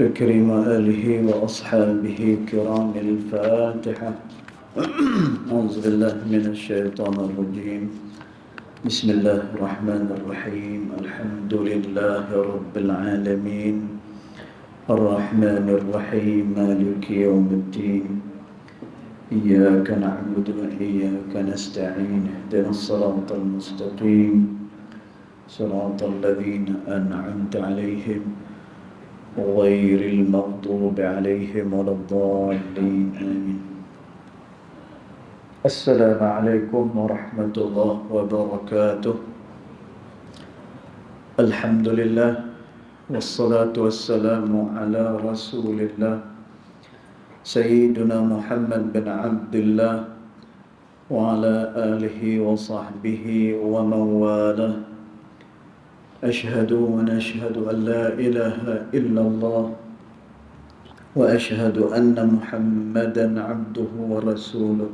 بكريم آله وأصحابه كرام الفاتحة. أعوذ بالله من الشيطان الرجيم. بسم الله الرحمن الرحيم. الحمد لله رب العالمين الرحمن الرحيم مالك يوم الدين. إياك نعبد وإياك نستعين. اهدنا الصراط المستقيم صراط الذين أنعمت عليهم غير المغضوب عليهم ولا الضالين آمين. السلام عليكم ورحمة الله وبركاته. الحمد لله والصلاة والسلام على رسول الله سيدنا محمد بن عبد الله وعلى آله وصحبه ومن والاه. أشهد ونشهد أن لا إله إلا الله وأشهد أن محمدا عبده ورسوله.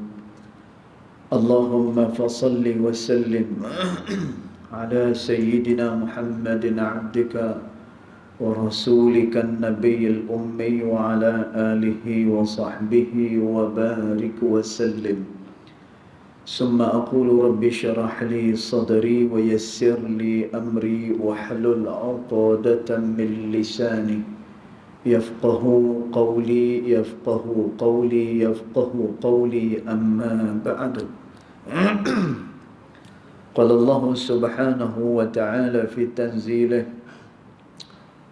اللهم فصل وسلم على سيدنا محمد عبدك ورسولك النبي الأمي وعلى آله وصحبه وبارك وسلم. ثم أقول رب اشرح لي صدري ويسر لي أمري واحلل عقدة من لساني يفقه قولي أما بعد. قال الله سبحانه وتعالى في تنزيله: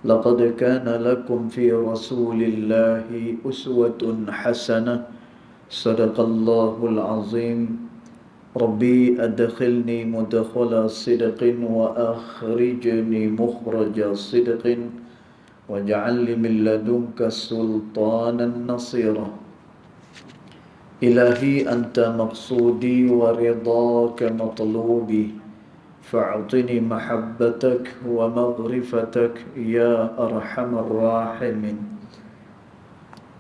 لقد كان لكم في رسول الله أسوة حسنة. صدق الله العظيم. ربي أدخلني مدخل صدق وأخرجني مخرج صدق واجعل لي من لدنك سلطانا نصيرا. إلهي أنت مقصودي ورضاك مطلوبي فاعطني محبتك ومغرفتك يا أرحم الراحمين.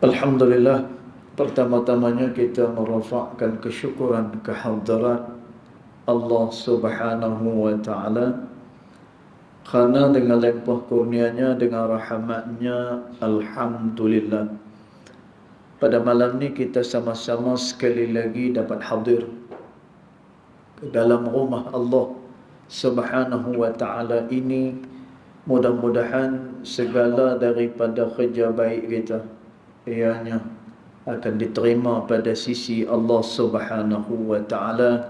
Alhamdulillah, pertama-tamanya kita merafakkan kesyukuran kehadirat Allah Subhanahu wa Ta'ala, karena dengan limpah kurnianya, dengan rahmatnya, alhamdulillah, pada malam ni kita sama-sama sekali lagi dapat hadir ke dalam rumah Allah Subhanahu wa Ta'ala ini. Mudah-mudahan segala daripada kerja baik kita ianya akan diterima pada sisi Allah Subhanahu wa Ta'ala.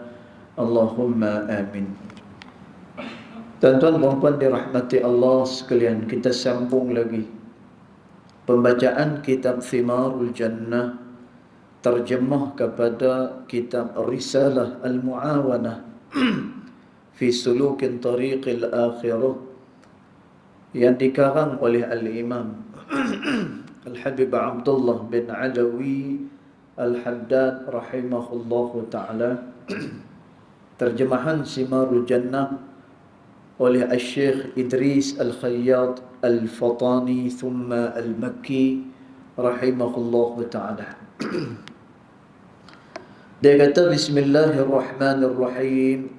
Allahumma amin. Tuan-tuan dan puan dirahmati Allah sekalian, kita sambung lagi pembacaan kitab Thimarul Jannah, terjemah kepada kitab Risalah Al-Mu'awanah fi Sulukin Tariqil Akhirah, yang dikarang oleh Al-Imam Al-Habib Abdullah bin Alawi Al-Haddad rahimahullahu ta'ala. Terjemahan Thimarul Jannah oleh Al-Syekh Idris Al-Khayyat Al-Fatani thumma Al-Makki rahimahullahu ta'ala. Dia kata, Bismillahirrahmanirrahim.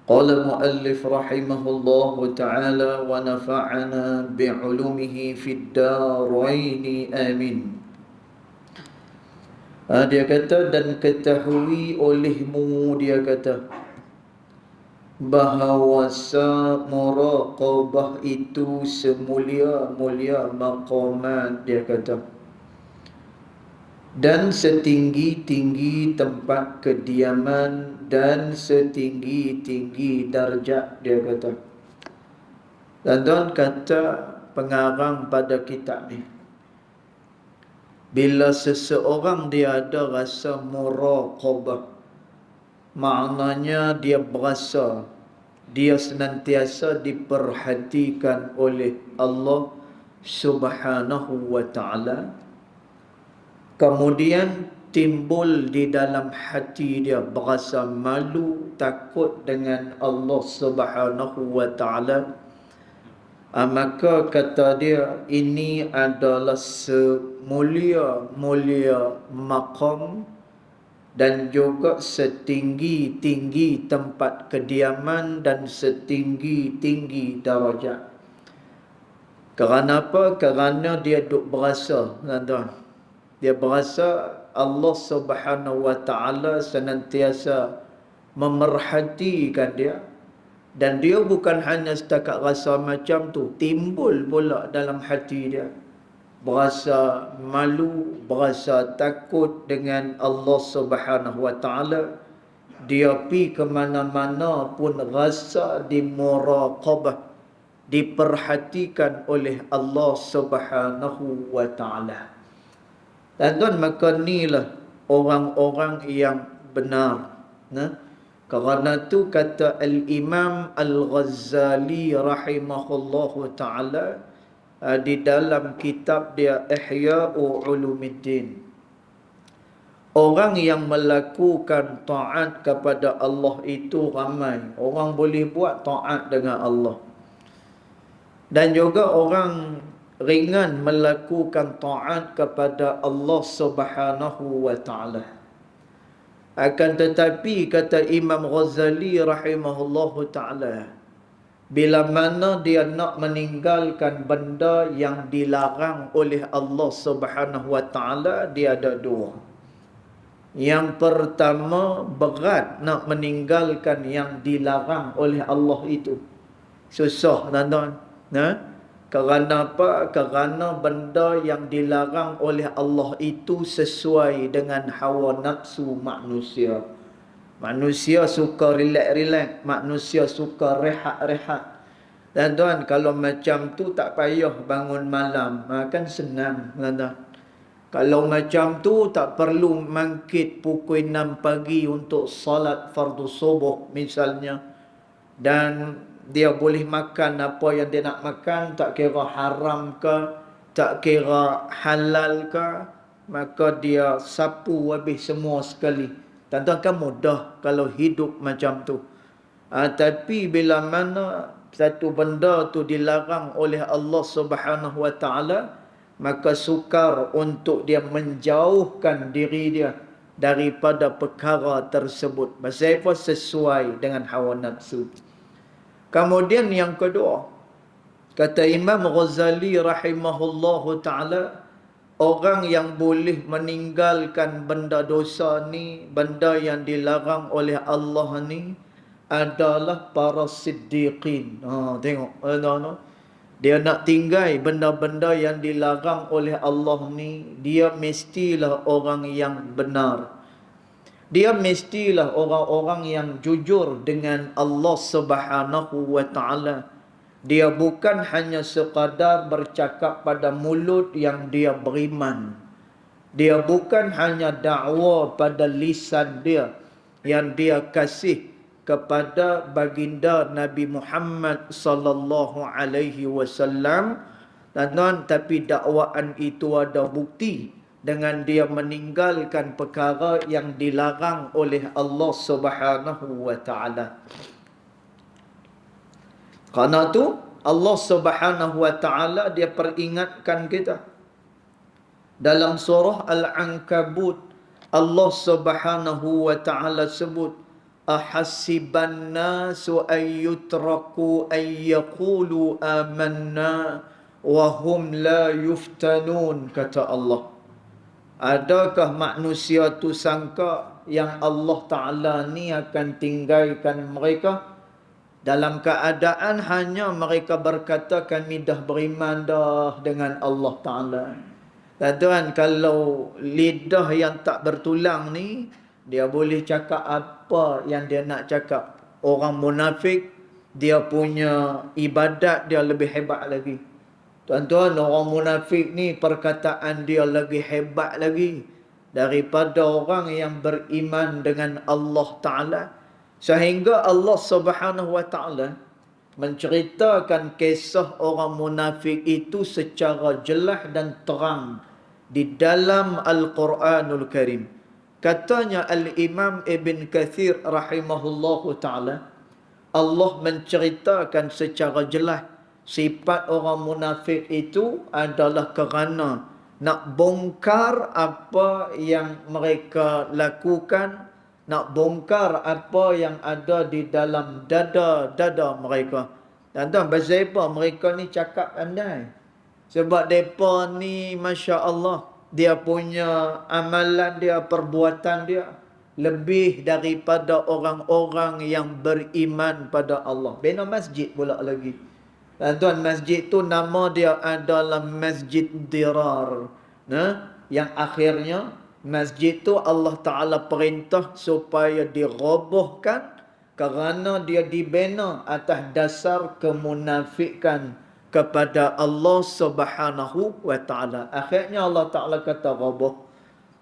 Qala al-muallif rahimahullahu ta'ala wa nafa'ana bi'ulumihi fid darain amin. Dia kata, dan ketahui olehmu, dia kata, bahawasa muraqabah itu semulia-mulia maqamat, dia kata, dan setinggi-tinggi tempat kediaman dan setinggi-tinggi darjat, dia kata. Dan tuan kata pengarang pada kitab ni, bila seseorang dia ada rasa muraqabah, maknanya dia berasa dia senantiasa diperhatikan oleh Allah Subhanahu wa Ta'ala. Kemudian timbul di dalam hati dia berasa malu, takut dengan Allah Subhanahu wa Ta'ala. Maka kata dia, ini adalah semulia-mulia maqam dan juga setinggi-tinggi tempat kediaman dan setinggi-tinggi darajat. Kerana apa? Kerana dia duk berasa, tuan-tuan. Dia berasa Allah Subhanahu wa taala senantiasa memerhatikan dia, dan dia bukan hanya setakat rasa macam tu, timbul pula dalam hati dia berasa malu, berasa takut dengan Allah Subhanahu wa taala. Dia pi ke mana-mana pun rasa dimuraqabah, diperhatikan oleh Allah Subhanahu wa taala. Dan tuan, maka inilah orang-orang yang benar. Kerana tu kata Al-Imam Al-Ghazali rahimahullahu ta'ala di dalam kitab dia Ihya'u Ulumuddin, orang yang melakukan taat kepada Allah itu ramai. Orang boleh buat taat dengan Allah, dan juga orang ringan melakukan taat kepada Allah Subhanahu wa taala. Akan tetapi kata Imam Ghazali rahimahullahu ta'ala, bila mana dia nak meninggalkan benda yang dilarang oleh Allah Subhanahu wa ta'ala, dia ada dua. Yang pertama, berat nak meninggalkan yang dilarang oleh Allah itu. Susah, tuan-tuan. Kerana apa? Kerana benda yang dilarang oleh Allah itu sesuai dengan hawa nafsu manusia. Manusia suka relax-relax, manusia suka rehat-rehat. Dan tuan, kalau macam tu tak payah bangun malam, kan senang, tuan. Kalau macam tu tak perlu mangkit pukul 6 pagi untuk salat fardu subuh misalnya. Dan dia boleh makan apa yang dia nak makan, tak kira haram ke, tak kira halal ke, maka dia sapu habis semua sekali. Tuan-tuan, kan mudah kalau hidup macam tu. Tapi bila mana satu benda tu dilarang oleh Allah Subhanahu wa taala, maka sukar untuk dia menjauhkan diri dia daripada perkara tersebut. Pasal apa? Sesuai dengan hawa nafsu. Kemudian yang kedua, kata Imam Ghazali rahimahullahu ta'ala, orang yang boleh meninggalkan benda dosa ni, benda yang dilarang oleh Allah ni, adalah para siddiqin. Tengok, dia nak tinggal benda-benda yang dilarang oleh Allah ni, dia mestilah orang yang benar. Dia mestilah orang-orang yang jujur dengan Allah Subhanahu wa ta'ala. Dia bukan hanya sekadar bercakap pada mulut yang dia beriman. Dia bukan hanya dakwa pada lisan dia yang dia kasih kepada baginda Nabi Muhammad sallallahu alaihi wasallam. Tapi dakwaan itu ada bukti dengan dia meninggalkan perkara yang dilarang oleh Allah Subhanahu wa ta'ala. Kerana tu Allah Subhanahu wa ta'ala dia peringatkan kita. Dalam surah Al-Ankabut, Allah Subhanahu wa ta'ala sebut, ahasiban nasu ayyutraku ayyaqulu amanna wa hum la yuftanun, kata Allah. Adakah manusia tu sangka yang Allah Ta'ala ni akan tinggalkan mereka dalam keadaan hanya mereka berkata kami dah beriman dah dengan Allah Ta'ala. Tuan, kalau lidah yang tak bertulang ni, dia boleh cakap apa yang dia nak cakap. Orang munafik, dia punya ibadat dia lebih hebat lagi. Tuan-tuan, orang munafik ni perkataan dia lagi hebat lagi daripada orang yang beriman dengan Allah Ta'ala. Sehingga Allah Subhanahu wa ta'ala menceritakan kisah orang munafik itu secara jelas dan terang di dalam Al-Quranul Karim. Katanya Al-Imam Ibn Kathir rahimahullahu ta'ala, Allah menceritakan secara jelas sifat orang munafik itu adalah kerana nak bongkar apa yang mereka lakukan, nak bongkar apa yang ada di dalam dada-dada mereka. Tuan-tuan, pasal apa mereka ni cakap pandai? Sebab mereka ni Masya Allah, dia punya amalan dia, perbuatan dia lebih daripada orang-orang yang beriman pada Allah. Bina masjid pula lagi. Dan tuan, masjid tu nama dia adalah Masjid Dirar. Nah, yang akhirnya masjid tu Allah Ta'ala perintah supaya dirobohkan kerana dia dibina atas dasar kemunafikan kepada Allah Subhanahu wa Ta'ala. Akhirnya Allah Ta'ala kata roboh.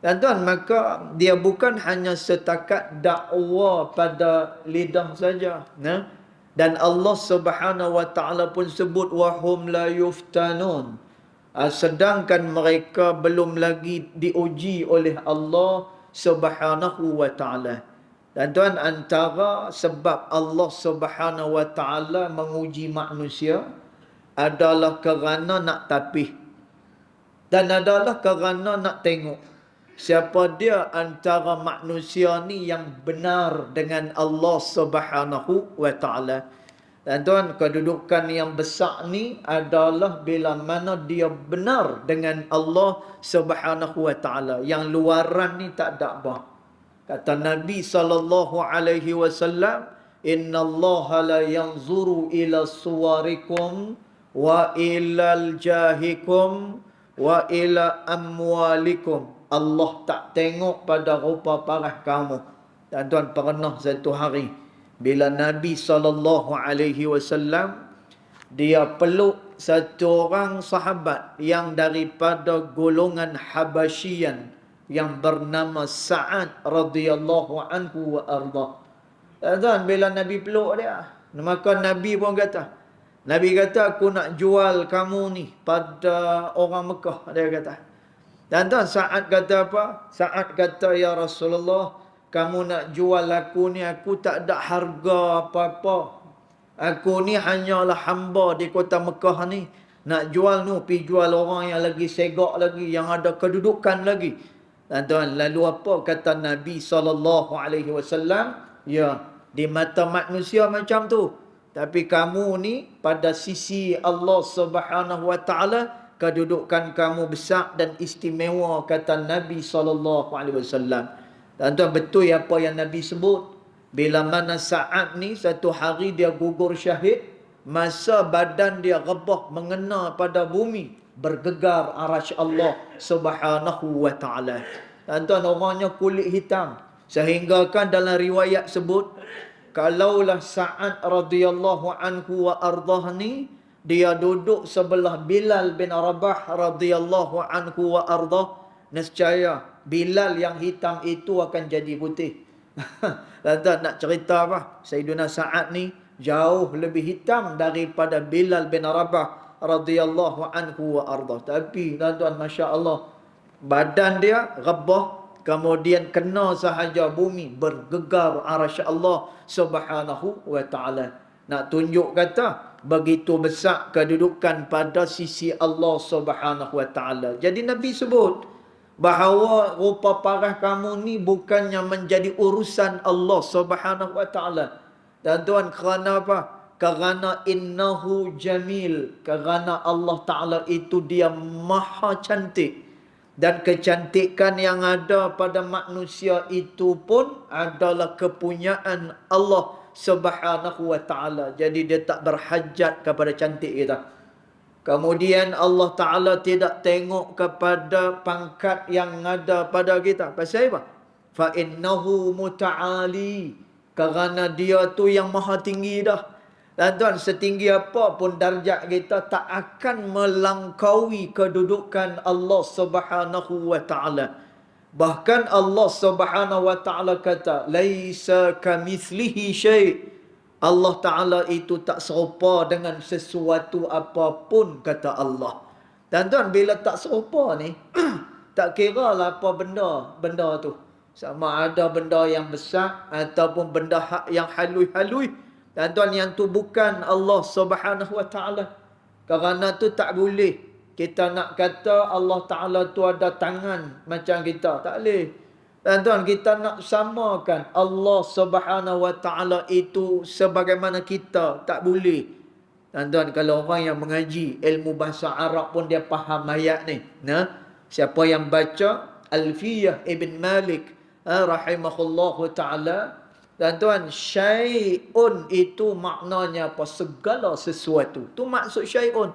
Dan tuan, maka dia bukan hanya setakat dakwa pada lidah saja. Nah? Dan Allah Subhanahu wa Ta'ala pun sebut wahum la yuftanun. Sedangkan mereka belum lagi diuji oleh Allah Subhanahu wa Ta'ala. Dan tuan, antara sebab Allah Subhanahu wa Ta'ala menguji manusia adalah kerana nak tapih. Dan adalah kerana nak tengok siapa dia antara manusia ni yang benar dengan Allah Subhanahu wa Ta'ala. Dan tuan, kedudukan yang besar ni adalah bila mana dia benar dengan Allah Subhanahu wa Ta'ala. Yang luaran ni tak ada apa. Kata Nabi SAW, Inna Allah la yanzuru ila suwarikum wa ilal jahikum wa ila amwalikum. Allah tak tengok pada rupa parah kamu. Dan tuan, pernah satu hari bila Nabi SAW dia peluk satu orang sahabat yang daripada golongan Habasyian yang bernama Sa'ad radhiyallahu anhu wa arda. Dan bila Nabi peluk dia, maka Nabi pun kata, Nabi kata, aku nak jual kamu ni pada orang Mekah, dia kata. Dan tuan, Sa'ad kata apa? Sa'ad kata, ya Rasulullah, kamu nak jual aku ni, aku tak ada harga apa-apa. Aku ni hanyalah hamba di kota Mekah ni. Nak jual ni, pergi jual orang yang lagi segak lagi, yang ada kedudukan lagi. Dan tuan, lalu apa kata Nabi SAW? Ya, di mata manusia macam tu. Tapi kamu ni pada sisi Allah Subhanahu wa Ta'ala, kedudukan kamu besar dan istimewa, kata Nabi SAW. Dan tuan, betul apa yang Nabi sebut. Bila mana Sa'ad ni satu hari dia gugur syahid, masa badan dia rebah mengena pada bumi, bergegar arasy Allah Subhanahu wa Ta'ala. Dan tuan, orangnya kulit hitam. Sehingga kan dalam riwayat sebut, kalaulah Sa'ad radhiyallahu anhu wa ardah ni, dia duduk sebelah Bilal bin Rabah radhiyallahu anhu wa ardah, nescaya Bilal yang hitam itu akan jadi putih. Dan tuan, nak cerita apa? Sayyidina Sa'ad ni jauh lebih hitam daripada Bilal bin Rabah radhiyallahu anhu wa ardah. Tapi tuan, Masya Allah, badan dia rebah, kemudian kena sahaja bumi, bergegar arasy Allah Subhanahu wa Ta'ala. Nak tunjuk kata begitu besar kedudukan pada sisi Allah Subhanahu wa Ta'ala. Jadi Nabi sebut bahawa rupa parah kamu ni bukannya menjadi urusan Allah Subhanahu wa Ta'ala. Dan tuan, kerana apa? Kerana innahu jamil. Kerana Allah Ta'ala itu dia maha cantik. Dan kecantikan yang ada pada manusia itu pun adalah kepunyaan Allah Subhanahu wa Ta'ala. Jadi dia tak berhajat kepada cantik kita. Kemudian Allah Ta'ala tidak tengok kepada pangkat yang ada pada kita. Pasal apa? Fa'innahu muta'ali. Kerana dia tu yang maha tinggi dah. Dan tuan, setinggi apa pun darjat kita tak akan melangkaui kedudukan Allah Subhanahu wa Ta'ala. Bahkan Allah Subhanahu wa Ta'ala kata, laisa kamithlihi syai'. Allah Ta'ala itu tak serupa dengan sesuatu apapun, kata Allah. Dan tuan, bila tak serupa ni, tak kira lah apa benda tu. Sama ada benda yang besar ataupun benda yang halui-halui. Dan tuan, yang tu bukan Allah Subhanahu wa Ta'ala. Kerana tu tak boleh kita nak kata Allah Ta'ala tu ada tangan macam kita. Tak boleh. Dan tuan, kita nak samakan Allah Subhanahu wa Ta'ala itu sebagaimana kita. Tak boleh. Tuan-tuan, kalau orang yang mengaji ilmu bahasa Arab pun dia faham ayat ni. Siapa yang baca Alfiyah Ibn Malik rahimahullahu ta'ala, tuan-tuan, syai'un itu maknanya apa? Segala sesuatu. Tu maksud syai'un.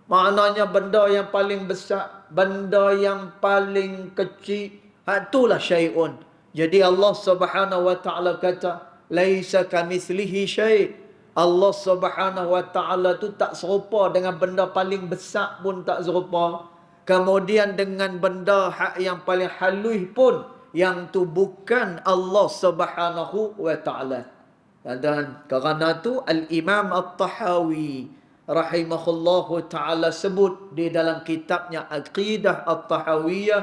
Maknanya benda yang paling besar, benda yang paling kecil. Itulah syai'un. Jadi Allah Subhanahu wa ta'ala kata, laisa kamitslihi syai'. Allah Subhanahu wa ta'ala tu tak serupa dengan benda paling besar pun tak serupa. Kemudian dengan benda yang paling halus pun, yang tu bukan Allah Subhanahu wa ta'ala. Dan kerana tu Al-Imam At-Tahawi rahimahullahu ta'ala sebut di dalam kitabnya Aqidah At-Tahawiyah,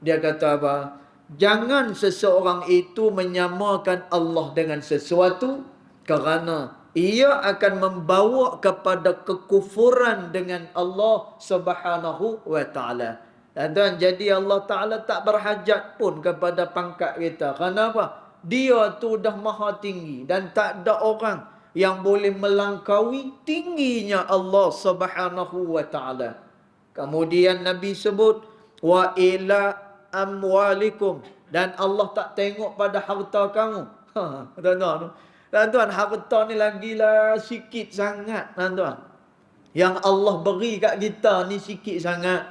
dia kata apa? Jangan seseorang itu menyamakan Allah dengan sesuatu, kerana ia akan membawa kepada kekufuran dengan Allah Subhanahu wa ta'ala. Dan jadi Allah Ta'ala tak berhajat pun kepada pangkat kita. Kenapa? Dia tu dah maha tinggi dan tak ada orang yang boleh melangkaui tingginya Allah Subhanahu wa ta'ala. Kemudian Nabi sebut, wa ila amwalikum, dan Allah tak tengok pada harta kamu. Tuan-tuan, harta ni lagilah sikit sangat, tuan-tuan. Yang Allah beri kat kita ni sikit sangat.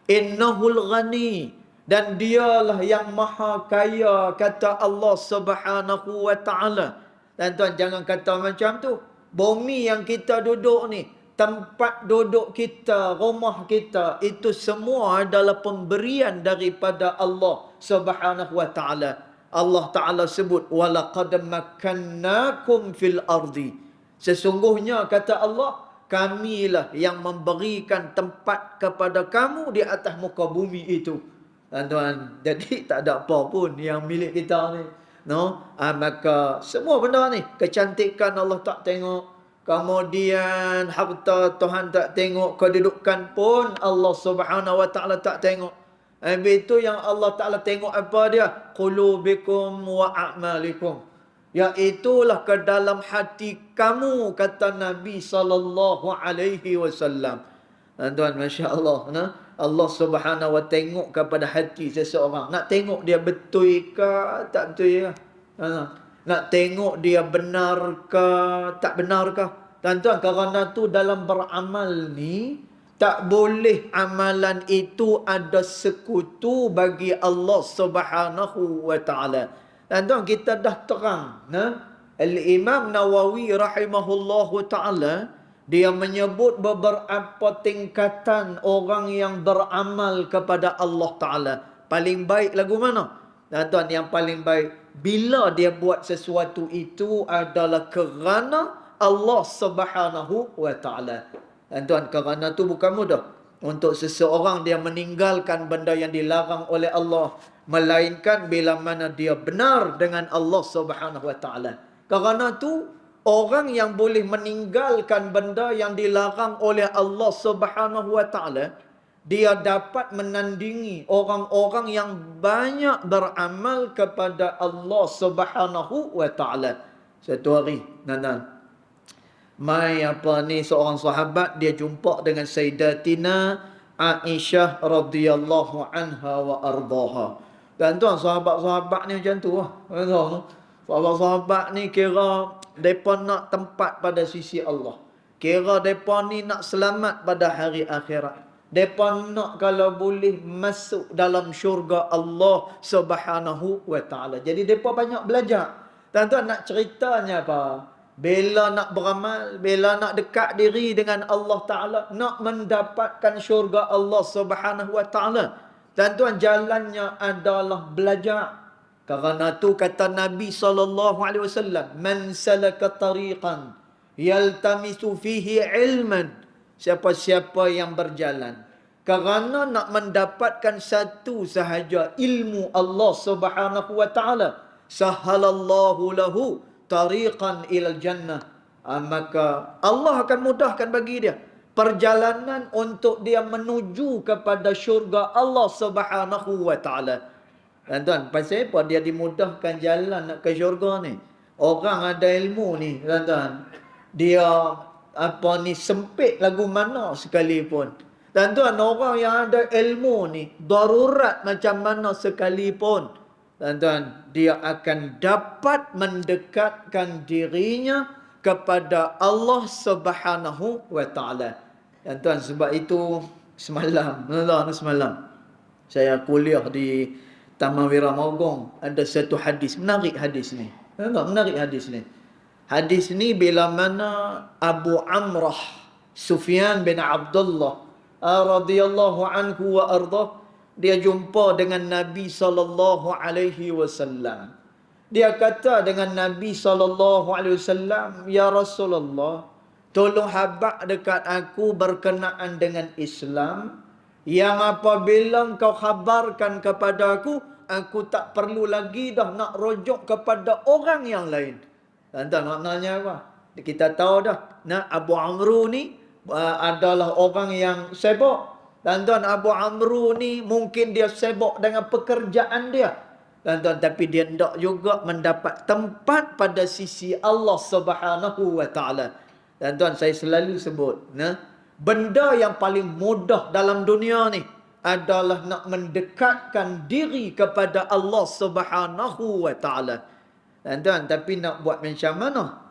Innahul ghani, dan dialah yang maha kaya, kata Allah Subhanahu wa ta'ala. Dan tuan, jangan kata macam tu. Bumi yang kita duduk ni, tempat duduk kita, rumah kita, itu semua adalah pemberian daripada Allah Subhanahu wa ta'ala. Allah Ta'ala sebut, walaqad makkannakum fil ardi. Sesungguhnya, kata Allah, kamilah yang memberikan tempat kepada kamu di atas muka bumi itu. Tuan-tuan, jadi tak ada apa pun yang milik kita ni. Maka semua benda ni, kecantikan Allah tak tengok, kemudian harta Tuhan tak tengok, kedudukan pun Allah Subhanahu wa ta'ala tak tengok. Habis itu yang Allah Ta'ala tengok apa dia? Qulubikum wa a'malikum. Iaitulah ke dalam hati kamu, kata Nabi sallallahu alaihi wasallam. Tuan, Masya Allah. Allah Subhanahu wa tengok kepada hati seseorang. Nak tengok dia betul ke tak betul ke? Nak tengok dia benar ke tak benar ke? Tuan-tuan, kerana tu dalam beramal ni, tak boleh amalan itu ada sekutu bagi Allah Subhanahu wa ta'ala. Tuan-tuan, kita dah terang. Al-Imam Nawawi rahimahullahu ta'ala, dia menyebut beberapa tingkatan orang yang beramal kepada Allah Ta'ala. Paling baik lagu mana? Tuan-tuan, yang paling baik, bila dia buat sesuatu itu adalah kerana Allah Subhanahu wa ta'ala. Tuan, kerana tu bukan mudah untuk seseorang dia meninggalkan benda yang dilarang oleh Allah, melainkan bila mana dia benar dengan Allah Subhanahu wa ta'ala. Kerana tu orang yang boleh meninggalkan benda yang dilarang oleh Allah Subhanahu wa ta'ala, dia dapat menandingi orang-orang yang banyak beramal kepada Allah Subhanahu wa ta'ala. Satu hari, seorang sahabat, dia jumpa dengan Sayyidatina Aisyah radhiyallahu anha wa ardaha. Dan tuan, sahabat-sahabat ni macam tu lah. Sahabat-sahabat ni kira mereka nak tempat pada sisi Allah. Kira mereka ni nak selamat pada hari akhirat. Mereka nak kalau boleh masuk dalam syurga Allah Subhanahu wa ta'ala. Jadi mereka banyak belajar. Tuan-tuan, nak ceritanya apa? Bila nak beramal, bila nak dekat diri dengan Allah Ta'ala, nak mendapatkan syurga Allah Subhanahu wa ta'ala, tuan-tuan, jalannya adalah belajar. Kerana tu kata Nabi SAW, man salaka tariqan yaltamisu fihi ilman, siapa-siapa yang berjalan kerana nak mendapatkan satu sahaja ilmu Allah Subhanahu wa ta'ala, sahalallahu lahu tariqan ilal jannah, maka Allah akan mudahkan bagi dia perjalanan untuk dia menuju kepada syurga Allah Subhanahu wa ta'ala. Dan tuan, pasal apa dia dimudahkan jalan nak ke syurga ni? Orang ada ilmu ni, tuan-tuan, dia sempit lagu mana sekalipun. Tuan-tuan, orang yang ada ilmu ni, darurat macam mana sekalipun, tuan-tuan, dia akan dapat mendekatkan dirinya kepada Allah Subhanahu wa taala. Tuan-tuan, sebab itu semalam saya kuliah di Taman Wiramogong, ada satu hadis, menarik hadis ni. Menarik hadis ni. Hadis ni bila mana Abu Amrah Sufyan bin Abdullah radhiyallahu anhu wa ardah, dia jumpa dengan Nabi sallallahu alaihi wasallam. Dia kata dengan Nabi sallallahu alaihi wasallam, "Ya Rasulullah, tolong habaq dekat aku berkenaan dengan Islam, yang apabila engkau khabarkan kepada aku tak perlu lagi dah nak rujuk kepada orang yang lain." Tuan-tuan, maknanya apa? Kita tahu dah. Nah, Abu Amru ni adalah orang yang sibuk. Tuan-tuan, Abu Amru ni mungkin dia sibuk dengan pekerjaan dia. Tuan-tuan, tapi dia tidak juga mendapat tempat pada sisi Allah Subhanahu wa taala. Tuan-tuan, saya selalu sebut, benda yang paling mudah dalam dunia ni adalah nak mendekatkan diri kepada Allah Subhanahu wa taala. Tuan-tuan, tapi nak buat macam mana?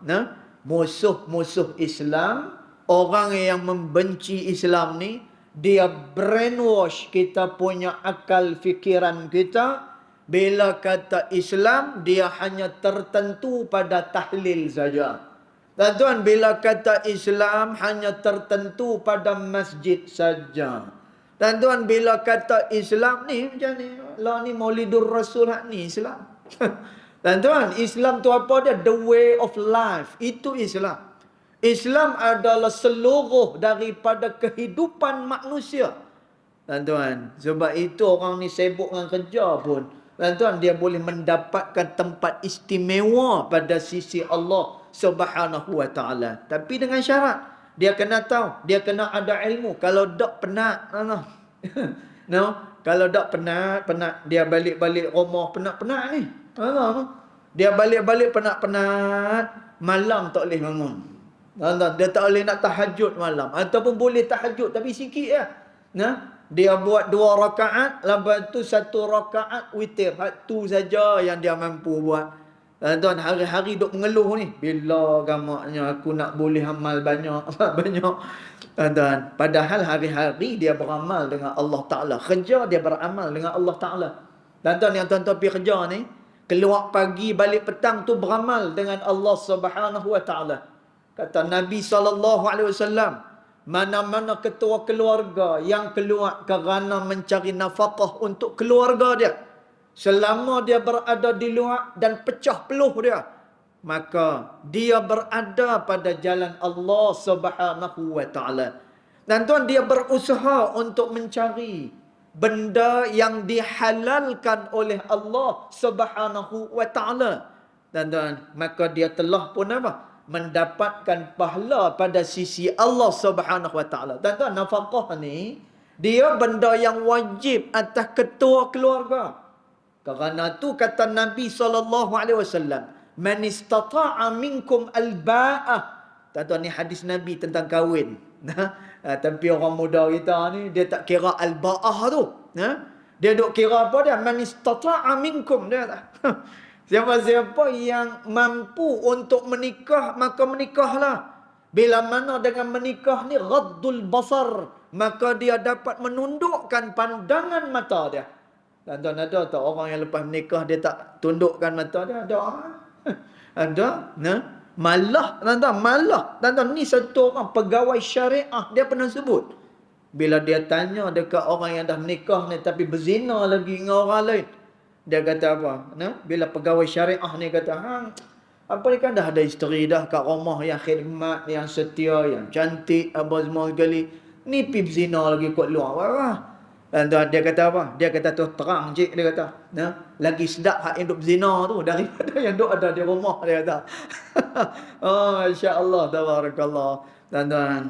Musuh-musuh Islam, orang yang membenci Islam ni, dia brainwash kita punya akal fikiran kita. Bila kata Islam, dia hanya tertentu pada tahlil saja. Tuan-tuan, bila kata Islam, hanya tertentu pada masjid saja. Tuan-tuan, bila kata Islam ni, macam ni, lah ni Maulidur Rasul ni Islam. Tuan-tuan, Islam tu apa dia? The way of life. Itu Islam. Islam adalah seluruh daripada kehidupan manusia. Tuan-tuan, sebab itu orang ni sibuk dengan kerja pun, tuan-tuan, dia boleh mendapatkan tempat istimewa pada sisi Allah Subhanahu wa taala. Tapi dengan syarat, dia kena tahu, dia kena ada ilmu. Kalau tak penat, kalau tak penat, dia balik-balik rumah penat-penat ni. Dia balik-balik penat-penat, malam tak boleh bangun. Dia tak boleh nak tahajud malam. Ataupun boleh tahajud tapi sikit ya. Dia buat 2 rakaat, lepas tu 1 rakaat witir. Itu saja yang dia mampu buat. Tuan, hari-hari duk mengeluh ni, bila gamaknya aku nak boleh amal banyak. Tuan, padahal hari-hari dia beramal dengan Allah Ta'ala. Kerja dia beramal dengan Allah Ta'ala. Tuan, yang tuan-tuan pergi kerja ni, keluar pagi balik petang tu beramal dengan Allah Subhanahu wa taala. Kata Nabi sallallahu alaihi wasallam, mana-mana ketua keluarga yang keluar kerana mencari nafkah untuk keluarga dia, selama dia berada di luar dan pecah peluh dia, maka dia berada pada jalan Allah Subhanahu wa taala. Dan tuan, dia berusaha untuk mencari benda yang dihalalkan oleh Allah Subhanahu wa taala. Dan maka dia telah pun mendapatkan pahala pada sisi Allah Subhanahu wa taala. Dan nafkah ni dia benda yang wajib atas ketua keluarga. Kerana tu kata Nabi sallallahu alaihi wasallam, "Man istata'a minkum al-ba'ah." Tuan-tuan, ni hadis Nabi tentang kahwin. Tapi orang muda kita ni, dia tak kira al-ba'ah tu. Dia duk kira apa dia? Man istata'a minkum. Dia tak. Siapa-siapa yang mampu untuk menikah, maka menikahlah. Bila mana dengan menikah ni, ghaddul basar, maka dia dapat menundukkan pandangan mata dia. Tuan-tuan, ada tak orang yang lepas menikah, dia tak tundukkan mata dia? Ada. Ada. Malah, tuan-tuan, ni satu orang pegawai syariah, dia pernah sebut, bila dia tanya dekat orang yang dah menikah ni tapi berzina lagi dengan orang lain, dia kata apa? Bila pegawai syariah ni kata, apa ni kan dah ada isteri dah kat rumah, yang khidmat, yang setia, yang cantik, apa semua sekali, ni pergi berzina lagi kat luar. Dan dia kata apa? Dia kata tu terang cik, dia kata, lagi sedap hak yang duk berzina tu daripada yang duk ada di rumah, dia kata. Oh, masya-Allah, tabarakallah. Tuan-tuan,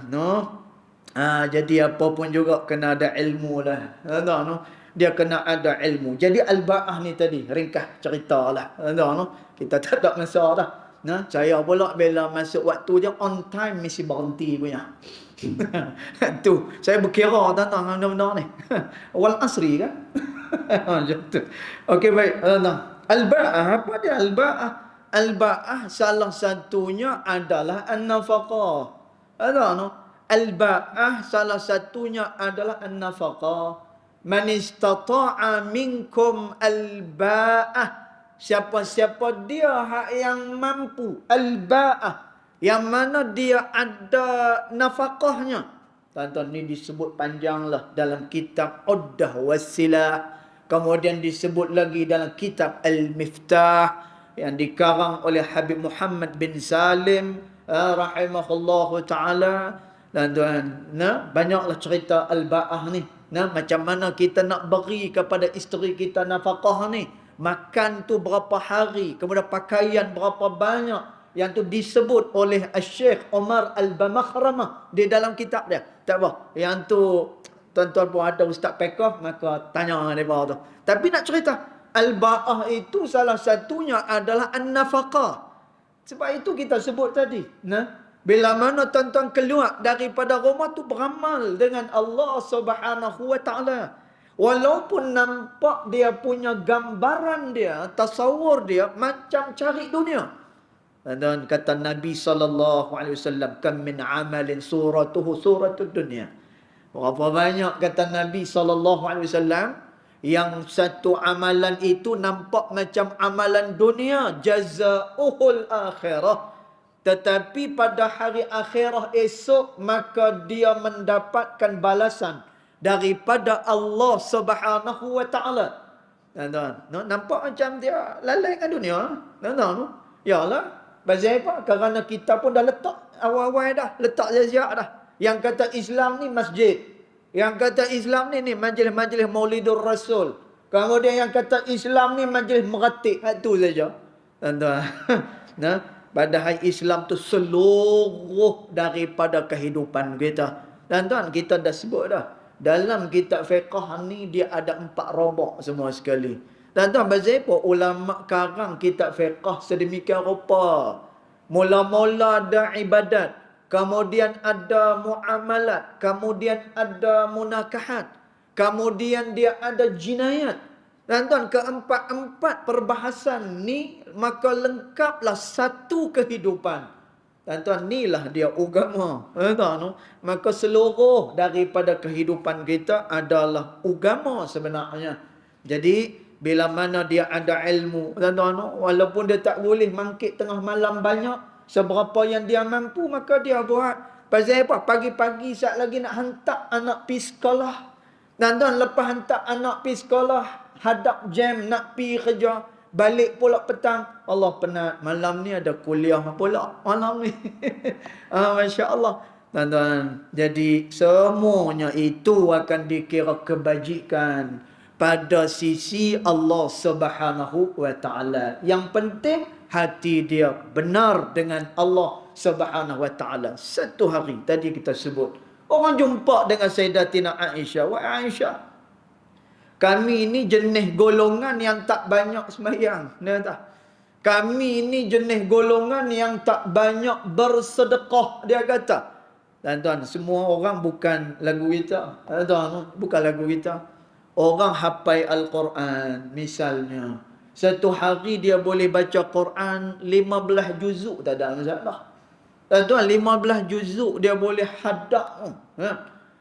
jadi apa pun juga kena ada ilmu lah. Tuan-tuan, dia kena ada ilmu. Jadi al-ba'ah ni tadi ringkas ceritalah. Tuan-tuan, kita tak ada masa dah. Nah, saya pula bila masuk waktu je on time mesti berhenti punya. Tu, saya berkira tentang benda-benda ni. Wal asri kan? Macam tu. Okey baik, al-ba'ah, apa dia al-ba'ah? Al-ba'ah salah satunya adalah an-nafaqah. Ada no? Al-ba'ah salah satunya adalah an-nafaqah. Man istata'a minkum al-ba'ah. Siapa-siapa dia yang mampu al-ba'ah, yang mana dia ada nafkahnya. Tuan-tuan, ni disebut panjanglah dalam kitab Uddah Wassilah. Kemudian disebut lagi dalam kitab Al-Miftah yang dikarang oleh Habib Muhammad bin Salim rahimahullahu ta'ala. Tuan-tuan, banyaklah cerita al-ba'ah ni. Macam mana kita nak beri kepada isteri kita nafkah ni. Makan tu berapa hari, kemudian pakaian berapa banyak. Yang tu disebut oleh Syekh Omar Al-Bamakhramah di dalam kitab dia. Tak apa. Yang tu tuan-tuan pun ada ustaz fiqh, maka tanya mereka tu. Tapi nak cerita, al-ba'ah itu salah satunya adalah an-nafaqah. Sebab itu kita sebut tadi. Bila mana tuan-tuan keluar daripada rumah tu beramal dengan Allah Subhanahu wa ta'ala. Walaupun nampak dia punya gambaran dia, tasawur dia macam cari dunia. Dan kata Nabi SAW, kam min amalin suratuhu suratul dunia. Berapa banyak kata Nabi SAW, yang satu amalan itu nampak macam amalan dunia, jazauhul akhirah. Tetapi pada hari akhirah esok, maka dia mendapatkan balasan daripada Allah Subhanahu wa ta'ala. Tuan-tuan, nampak macam dia lalai dengan dunia. Tuan-tuan, yalah. Pasal apa? Kerana kita pun dah letak awal-awal dah, letak siap-siap dah. Yang kata Islam ni masjid. Yang kata Islam ni majlis-majlis Maulidur Rasul. Kemudian yang kata Islam ni majlis meratib. Itu saja. Tuan-tuan. Padahal Islam tu seluruh daripada kehidupan kita. Tuan-tuan, kita dah sebut dah. Dalam kitab fiqh ni dia ada 4 robok semua sekali. Tuan-tuan, pasal apa ulama karang kitab fiqh sedemikian rupa? Mula-mula ada ibadat, kemudian ada muamalat, kemudian ada munakahat, kemudian dia ada jinayat. Tuan-tuan, keempat-empat perbahasan ni maka lengkaplah satu kehidupan. Tuan-tuan, inilah dia agama. Tuan-tuan, maka seluruh daripada kehidupan kita adalah agama sebenarnya. Jadi, bila mana dia ada ilmu, tuan-tuan, walaupun dia tak boleh mangkit tengah malam banyak, seberapa yang dia mampu, maka dia buat. Pasal apa? Pagi-pagi saat lagi nak hantar anak pergi sekolah. Tuan-tuan, lepas hantar anak pergi sekolah, hadap jam nak pergi kerja, balik pula petang, Allah penat, malam ni ada kuliah pula malam ni. Masya Allah. Tuan-tuan, jadi semuanya itu akan dikira kebajikan pada sisi Allah Subhanahu wa ta'ala. Yang penting hati dia benar dengan Allah Subhanahu wa ta'ala. Satu hari tadi kita sebut, orang jumpa dengan Sayyidatina Aisyah. Wahai Aisyah, kami ini jenis golongan yang tak banyak sembahyang. Kami ini jenis golongan yang tak banyak bersedekah. Dia kata. Tuan-tuan, semua orang bukan lagu kita. Tuan-tuan, bukan lagu kita. Orang hafal Al-Quran misalnya. Satu hari dia boleh baca Quran 15 juzuk. Tak ada masalah. Tuan-tuan, 15 juzuk dia boleh hadap.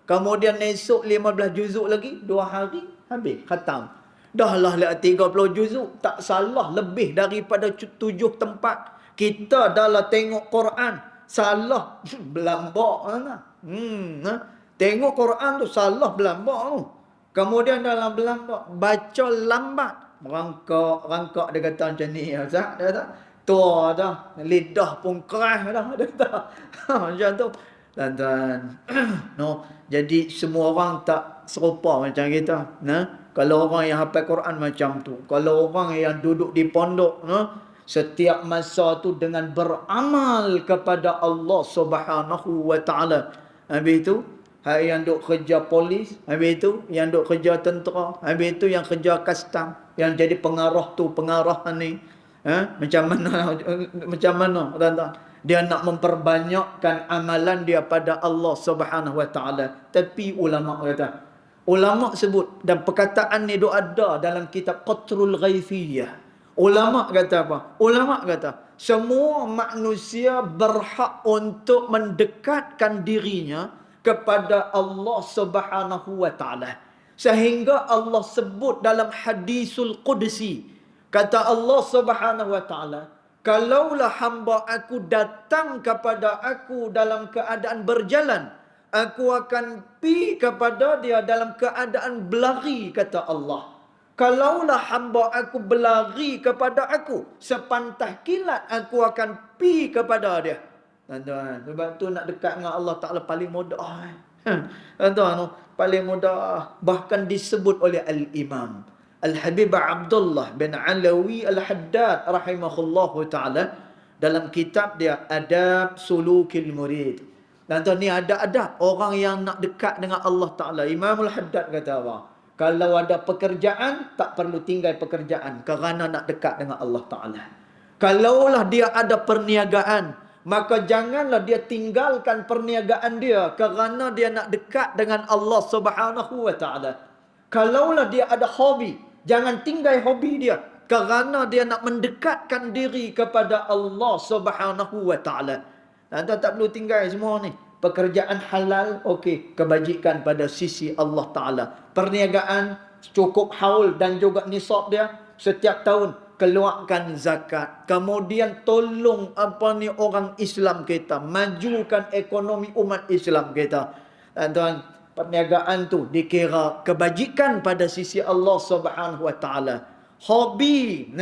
Kemudian esok 15 juzuk lagi. 2 hari. Habis, khatam. Dah lah 30 juzuk. Tak salah lebih daripada 7 tempat. Kita dah lah tengok Quran. Salah belambak. Tengok Quran tu salah belambak tu. Kemudian dalam belambak, baca lambat. Rangkak dia kata macam ni. Dia kata, tua dah. Lidah pun keras dah. Dia kata. Macam tu. Tuan-tuan. Jadi semua orang tak serupa macam kita. Kalau orang yang hafal Quran macam tu, kalau orang yang duduk di pondok, setiap masa tu dengan beramal kepada Allah Subhanahu wa ta'ala. Habis itu, yang duk kerja polis, habis itu yang duk kerja tentera, habis itu yang kerja custom, yang jadi pengarah tu, pengarah ni. Macam mana macam mana tuan-tuan? Dia nak memperbanyakkan amalan dia pada Allah Subhanahu Wa Taala. Tapi ulama kata, ulama sebut dan perkataan ni ada dalam kitab Qatrul Ghaifiyah. Ulama kata apa? Ulama kata semua manusia berhak untuk mendekatkan dirinya kepada Allah Subhanahu Wa Taala. Sehingga Allah sebut dalam hadisul qudsi, kata Allah Subhanahu Wa Taala, kalaulah hamba aku datang kepada aku dalam keadaan berjalan, aku akan pi kepada dia dalam keadaan berlari, kata Allah. Kalaulah hamba aku berlari kepada aku, sepantah kilat aku akan pi kepada dia. Tuan-tuan, sebab tu nak dekat dengan Allah Ta'ala paling mudah. Tuan-tuan, paling mudah. Bahkan disebut oleh Al-Imam Al-Habib Abdullah bin Alawi Al-Haddad rahimahullahu ta'ala dalam kitab dia Adab Sulukil Murid. Dan tu ni ada adab orang yang nak dekat dengan Allah Ta'ala. Imam Al-Haddad kata apa? Kalau ada pekerjaan, tak perlu tinggal pekerjaan kerana nak dekat dengan Allah Ta'ala. Kalaulah dia ada perniagaan, maka janganlah dia tinggalkan perniagaan dia kerana dia nak dekat dengan Allah Subhanahu Wa Ta'ala. Kalaulah dia ada hobi, jangan tinggal hobi dia kerana dia nak mendekatkan diri kepada Allah Subhanahu Wa Ta'ala. Anda tak perlu tinggal semua ni. Pekerjaan halal, okey, kebajikan pada sisi Allah Ta'ala. Perniagaan cukup haul dan juga nisab dia, setiap tahun keluarkan zakat. Kemudian tolong orang Islam kita, majukan ekonomi umat Islam kita. Tuan-tuan, perniagaan tu dikira kebajikan pada sisi Allah Subhanahu Wa Taala. Hobi,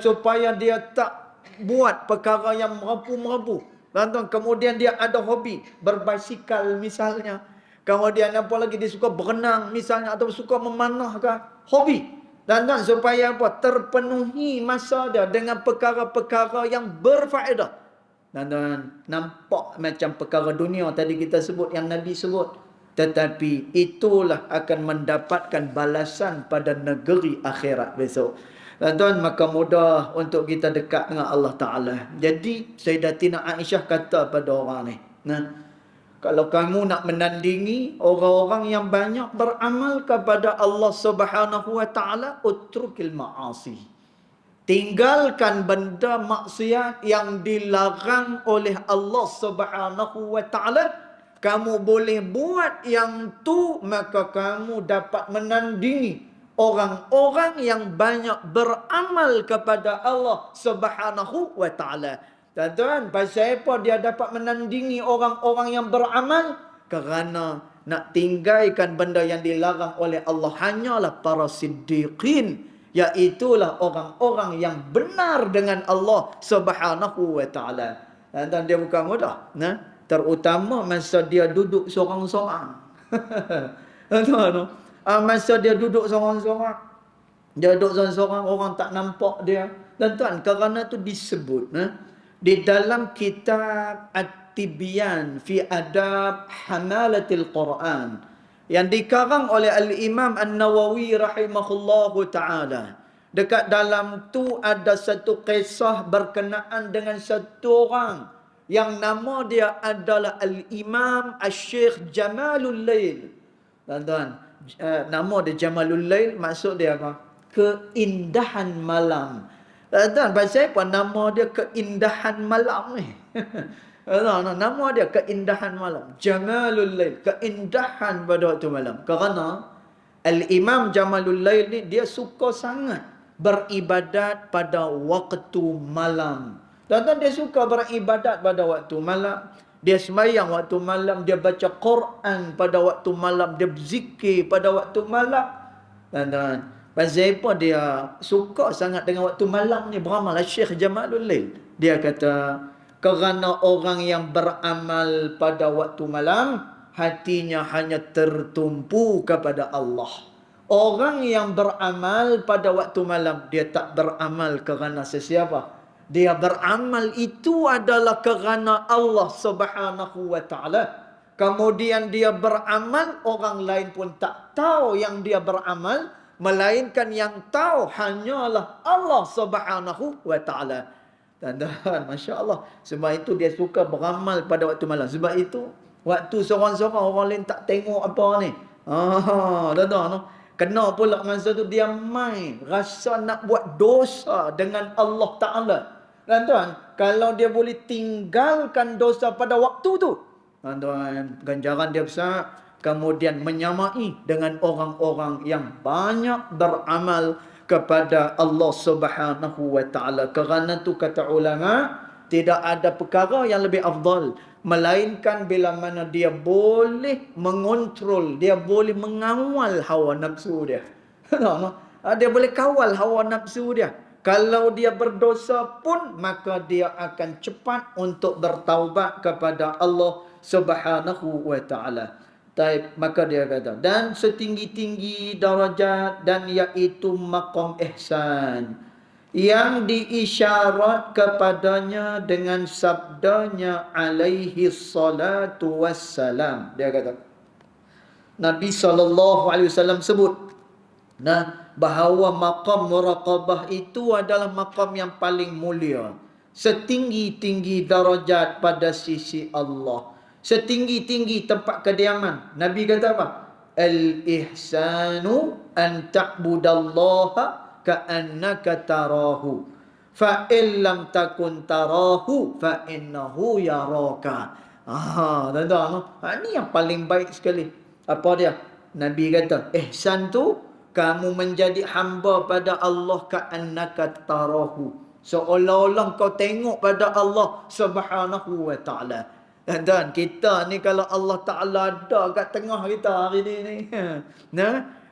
supaya dia tak buat perkara yang merapu-merapu. Tuan-tuan, kemudian dia ada hobi berbasikal misalnya. Kemudian apa lagi, dia suka berenang misalnya, atau suka memanah ke. Hobi. Tuan-tuan, supaya apa? Terpenuhi masa dia dengan perkara-perkara yang berfaedah. Tuan-tuan, nampak macam perkara dunia tadi kita sebut, yang Nabi sebut. Tetapi itulah akan mendapatkan balasan pada negeri akhirat besok. Tuan-tuan, maka mudah untuk kita dekat dengan Allah Ta'ala. Jadi Sayyidatina Aisyah kata pada orang ni, kalau kamu nak menandingi orang-orang yang banyak beramal kepada Allah Subhanahu Wa Ta'ala, utrukil ma'asi. Tinggalkan benda maksiat yang dilarang oleh Allah Subhanahu Wa Ta'ala. Kamu boleh buat yang tu, maka kamu dapat menandingi orang-orang yang banyak beramal kepada Allah Subhanahu Wa Ta'ala. Tuan-tuan, pasal apa dia dapat menandingi orang-orang yang beramal? Kerana nak tinggalkan benda yang dilarang oleh Allah hanyalah para siddiqin, iaitulah orang-orang yang benar dengan Allah Subhanahu Wa Ta'ala. Tuan-tuan, dia bukan mudah. Terutama masa dia duduk sorang-sorang. Tuan-tuan, masa dia duduk seorang-seorang, dia duduk seorang-seorang, orang tak nampak dia. Dan tuan, kerana tu disebut di dalam kitab At-Tibyan fi Adab Hamalatil Quran yang dikarang oleh Al-Imam An-Nawawi rahimahullahu ta'ala. Dekat dalam tu ada satu kisah berkenaan dengan satu orang yang nama dia adalah Al-Imam Al-Syekh Jamalul Lail. Tuan-tuan, nama dia Jamalul Lail, maksud dia apa? Keindahan malam. Tuan, pasal apa nama dia keindahan malam ni? Nama dia keindahan malam. Jamalul Lail, keindahan pada waktu malam. Kerana Al-Imam Jamalul Lail ni dia suka sangat beribadat pada waktu malam. Tuan-tuan, dia suka beribadat pada waktu malam. Dia sembahyang waktu malam, dia baca Quran pada waktu malam, dia berzikir pada waktu malam. Dan pasal apa dia suka sangat dengan waktu malam ni beramal? Syekh Jamalul Lail, dia kata, kerana orang yang beramal pada waktu malam, hatinya hanya tertumpu kepada Allah. Orang yang beramal pada waktu malam, dia tak beramal kerana sesiapa. Dia beramal itu adalah kerana Allah Subhanahu Wa Ta'ala. Kemudian dia beramal, orang lain pun tak tahu yang dia beramal, melainkan yang tahu hanyalah Allah Subhanahu wa taala. Tuan-tuan, masya-Allah. Sebab itu dia suka beramal pada waktu malam. Sebab itu waktu seorang-seorang orang lain tak tengok apa ni. Tuan-tuan, kena pula masa tu dia main rasa nak buat dosa dengan Allah Taala. Tuan-tuan, kalau dia boleh tinggalkan dosa pada waktu tu, tuan-tuan, ganjaran dia besar. Kemudian menyamai dengan orang-orang yang banyak beramal kepada Allah Subhanahu wa taala. Kerana tu kata ulama, tidak ada perkara yang lebih afdal melainkan bila mana dia boleh mengontrol, dia boleh mengawal hawa nafsu dia. Dia boleh kawal hawa nafsu dia. Kalau dia berdosa pun, maka dia akan cepat untuk bertaubat kepada Allah Subhanahu wa taala. Maka dia kata, dan setinggi-tinggi darajat dan iaitu maqam ihsan yang diisyarat kepadanya dengan sabdanya alaihi salatu wassalam. Dia kata, Nabi SAW sebut bahawa maqam muraqabah itu adalah maqam yang paling mulia, setinggi-tinggi darajat pada sisi Allah, setinggi-tinggi tempat kediaman. Nabi kata apa? Al-ihsanu an ta'budallaha ka'annaka tarahu fa in lam takun tarahu fa innahu yaraka. Tuan-tuan, ni yang paling baik sekali. Apa dia? Nabi kata, ihsan tu kamu menjadi hamba pada Allah ka'annaka tarahu, seolah-olah kau tengok pada Allah Subhanahu wa taala. Dan kita ni kalau Allah Ta'ala ada kat tengah kita hari ni.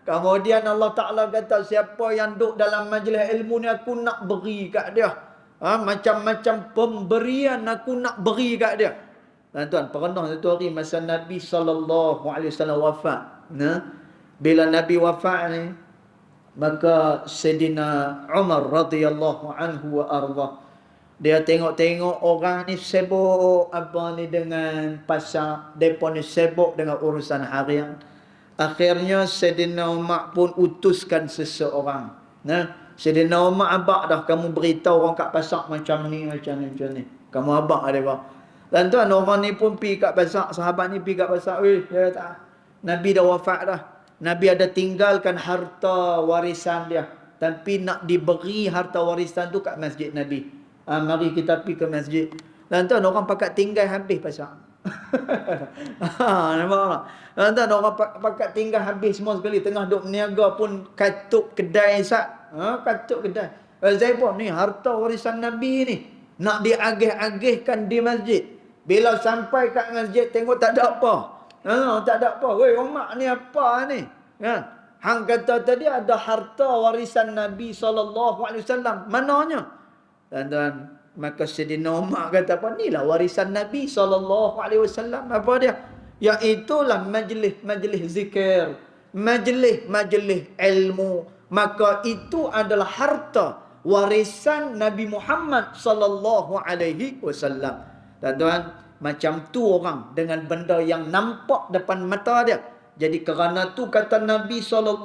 Kemudian Allah Ta'ala kata, siapa yang duduk dalam majlis ilmu ni aku nak beri kat dia. Macam-macam pemberian aku nak beri kat dia. Tuan, pernah satu hari masa Nabi SAW wafat. Bila Nabi wafat ni, maka Sayyidina Umar radhiyallahu anhu wa ardah, dia tengok-tengok orang ni sibuk dengan pasar, depa ni sibuk dengan urusan harian. Akhirnya Sayyidina Umar pun utuskan seseorang. Sayyidina Umar abak dah, kamu beritahu orang kat pasar macam ni. Kamu abak ada apa? Dan tuan, orang ni pun pergi kat pasar, sahabat ni pergi kat pasar. Dia kata, Nabi dah wafat dah. Nabi ada tinggalkan harta warisan dia, tapi nak diberi harta warisan tu kat masjid Nabi. Mari kita pergi ke masjid. Dan tuan, orang pakat tinggal habis pasal. Nampak tak? Dan tuan, orang pakat tinggal habis semua sekali. Tengah duk niaga pun katuk kedai sat. Katuk kedai. Saya pun ni harta warisan Nabi ni nak diagih-agihkan di masjid. Bila sampai kat masjid tengok tak ada apa. Tak ada apa. Weh, Umar ni apa ni? Hang kata tadi ada harta warisan Nabi SAW. Mananya? Dan maka Sayyidina Umar kata apa? Inilah warisan Nabi SAW. Apa dia? Iaitulah majlis zikir, majlis ilmu. Maka itu adalah harta warisan Nabi Muhammad SAW. Tuan-tuan, macam tu orang dengan benda yang nampak depan mata dia. Jadi kerana tu kata Nabi SAW,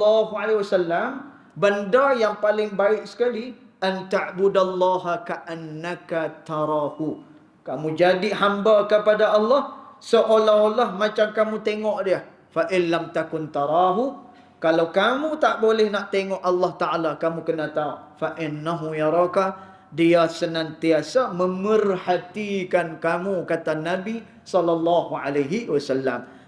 benda yang paling baik sekali, an ta'budallaha ka'annaka tarahu. Kamu jadi hamba kepada Allah seolah-olah macam kamu tengok dia. Fa in lam takun tarahu, kalau kamu tak boleh nak tengok Allah Ta'ala, kamu kena tahu fa innahu yaraka, dia senantiasa memerhatikan kamu, kata Nabi SAW.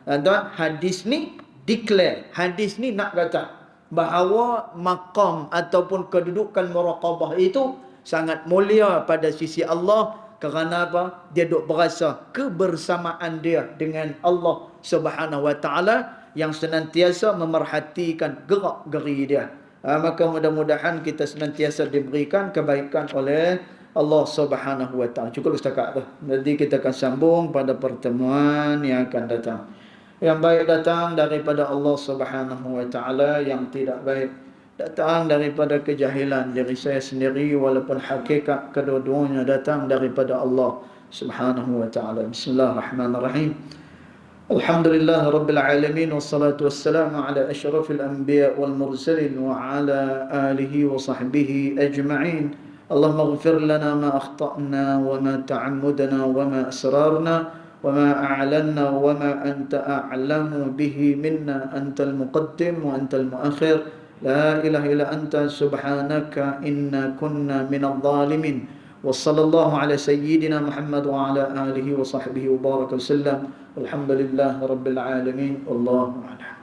Dan hadis ni declare, hadis ni nak kata bahawa maqam ataupun kedudukan muraqabah itu sangat mulia pada sisi Allah. Kerana apa? Dia duk berasa kebersamaan dia dengan Allah Subhanahu wa taala yang senantiasa memerhatikan gerak-geri dia. Maka mudah-mudahan kita senantiasa diberikan kebaikan oleh Allah Subhanahu wa taala. Cukup setakat tu. Nanti kita akan sambung pada pertemuan yang akan datang. Yang baik datang daripada Allah Subhanahu wa taala, yang tidak baik datang daripada kejahilan diri saya sendiri, walaupun hakikat kedua-duanya datang daripada Allah Subhanahu wa taala. Bismillahirrahmanirrahim. Alhamdulillah Rabbil Alamin. Wassalatu wassalamu ala ashrafil anbiya wal mursalin wa ala alihi wa sahbihi ajma'in. Allahumma ighfir lana ma akhta'na wa ma ta'ammudna wa ma asrarna wa ma a'lanna wa ma anta a'lamu bihi minna, antal muqaddim wa antal muakhir. La ilaha illa anta subhanaka inna kunna minadh dhalimin. وصلى الله على سيدنا محمد وعلى آله وصحبه وبارك وسلم. الحمد لله رب العالمين والله أعلم.